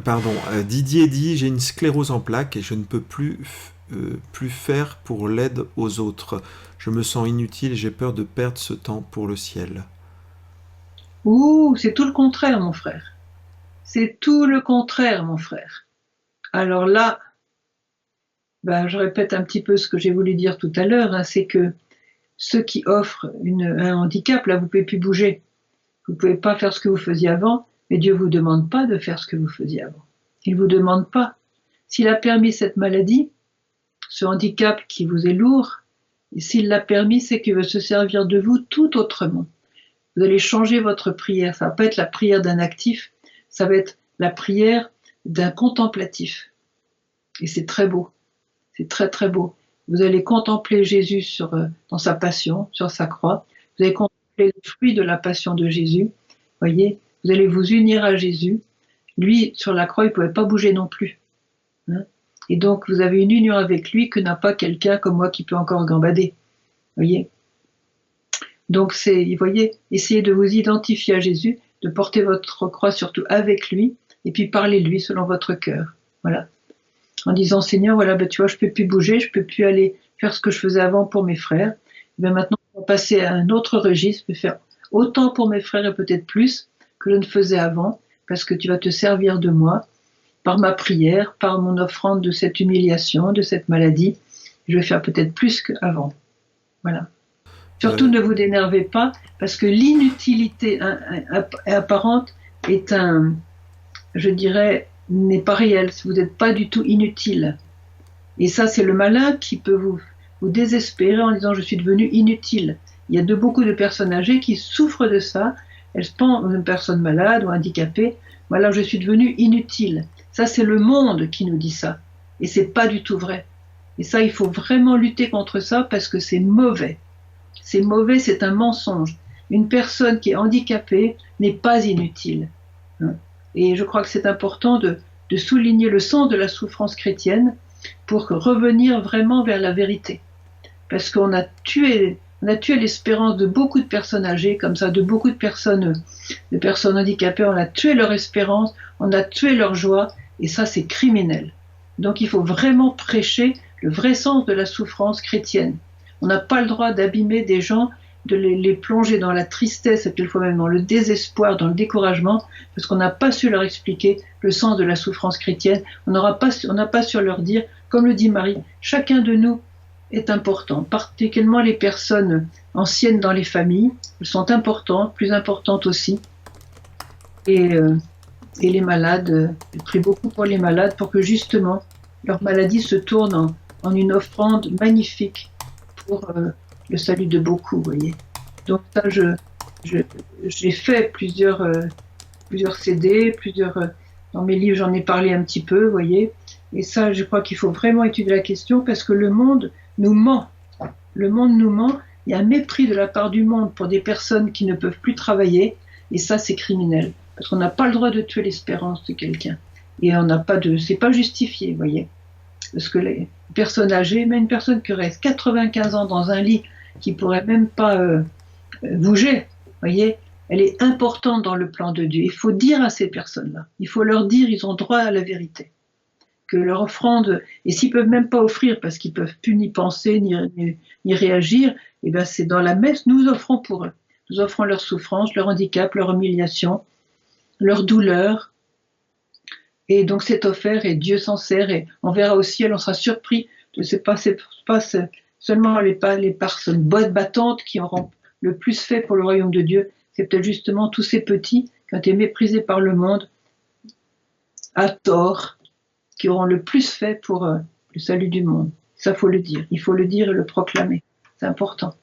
Pardon, Didier dit: j'ai une sclérose en plaques et je ne peux plus faire pour l'aide aux autres. Je me sens inutile et j'ai peur de perdre ce temps pour le ciel. Ouh, c'est tout le contraire, mon frère. C'est tout le contraire, mon frère. Alors là, ben, je répète un petit peu ce que j'ai voulu dire tout à l'heure, hein, c'est que ceux qui offrent un handicap, là, vous ne pouvez plus bouger. Vous ne pouvez pas faire ce que vous faisiez avant, mais Dieu ne vous demande pas de faire ce que vous faisiez avant. Il ne vous demande pas. S'il a permis cette maladie, ce handicap qui vous est lourd, et s'il l'a permis, c'est qu'il veut se servir de vous tout autrement. Vous allez changer votre prière. Ça ne va pas être la prière d'un actif, ça va être la prière d'un contemplatif. Et c'est très beau. C'est très très beau. Vous allez contempler Jésus dans sa passion, sur sa croix. Vous allez contempler le fruit de la passion de Jésus. Voyez, vous allez vous unir à Jésus. Lui, sur la croix, il ne pouvait pas bouger non plus. Hein. Et donc, vous avez une union avec lui que n'a pas quelqu'un comme moi qui peut encore gambader. Voyez. Donc, vous voyez, essayez de vous identifier à Jésus, de porter votre croix surtout avec lui, et puis parlez-lui selon votre cœur. Voilà. En disant: Seigneur, voilà, ben, tu vois, je peux plus bouger, je peux plus aller faire ce que je faisais avant pour mes frères. Ben, maintenant, on va passer à un autre registre, je peux faire autant pour mes frères et peut-être plus que je ne faisais avant, parce que tu vas te servir de moi, par ma prière, par mon offrande de cette humiliation, de cette maladie. Je vais faire peut-être plus qu'avant. Voilà. Surtout Euh, ne vous énervez pas, parce que l'inutilité apparente est je dirais, n'est pas réelle. Vous n'êtes pas du tout inutile. Et ça, c'est le malin qui peut vous désespérer en disant: je suis devenu inutile. Il y a beaucoup de personnes âgées qui souffrent de ça. Elles se pensent une personne malade ou handicapée. Voilà, je suis devenu inutile. Ça, c'est le monde qui nous dit ça. Et c'est pas du tout vrai. Et ça, il faut vraiment lutter contre ça parce que c'est mauvais. C'est mauvais, c'est un mensonge. Une personne qui est handicapée n'est pas inutile. Et je crois que c'est important de souligner le sens de la souffrance chrétienne pour revenir vraiment vers la vérité. Parce qu'on a tué l'espérance de beaucoup de personnes âgées, comme ça, de personnes handicapées, on a tué leur espérance, on a tué leur joie, et ça, c'est criminel. Donc il faut vraiment prêcher le vrai sens de la souffrance chrétienne. On n'a pas le droit d'abîmer des gens, de les plonger dans la tristesse et quelquefois même dans le désespoir, dans le découragement, parce qu'on n'a pas su leur expliquer le sens de la souffrance chrétienne. On n'a pas su leur dire, comme le dit Marie, chacun de nous est important, particulièrement les personnes anciennes dans les familles, elles sont importantes, plus importantes aussi. Et, euh, et les malades, je prie beaucoup pour les malades pour que justement leur maladie se tourne en une offrande magnifique pour le salut de beaucoup, vous voyez. Donc ça, j'ai fait plusieurs CD, dans mes livres, j'en ai parlé un petit peu, vous voyez. Et ça, je crois qu'il faut vraiment étudier la question parce que le monde nous ment. Le monde nous ment. Il y a un mépris de la part du monde pour des personnes qui ne peuvent plus travailler. Et ça, c'est criminel. Parce qu'on n'a pas le droit de tuer l'espérance de quelqu'un. Et on n'a pas c'est pas justifié, vous voyez. Parce que les personnes âgées, même une personne qui reste 95 ans dans un lit, qui pourrait même pas bouger, vous voyez, elle est importante dans le plan de Dieu. Il faut dire à ces personnes-là, il faut leur dire, ils ont droit à la vérité. Que leur offrande, et s'ils peuvent même pas offrir parce qu'ils peuvent plus ni penser ni réagir, et ben c'est dans la messe, nous offrons pour eux. Nous offrons leur souffrance, leur handicap, leur humiliation, leur douleur. Et donc c'est offert et Dieu s'en sert et on verra au ciel, on sera surpris de ce pas seulement les personnes bonnes battantes qui auront le plus fait pour le royaume de Dieu, c'est peut-être justement tous ces petits qui ont été méprisés par le monde à tort, qui auront le plus fait pour le salut du monde. Ça, faut le dire. Il faut le dire et le proclamer. C'est important.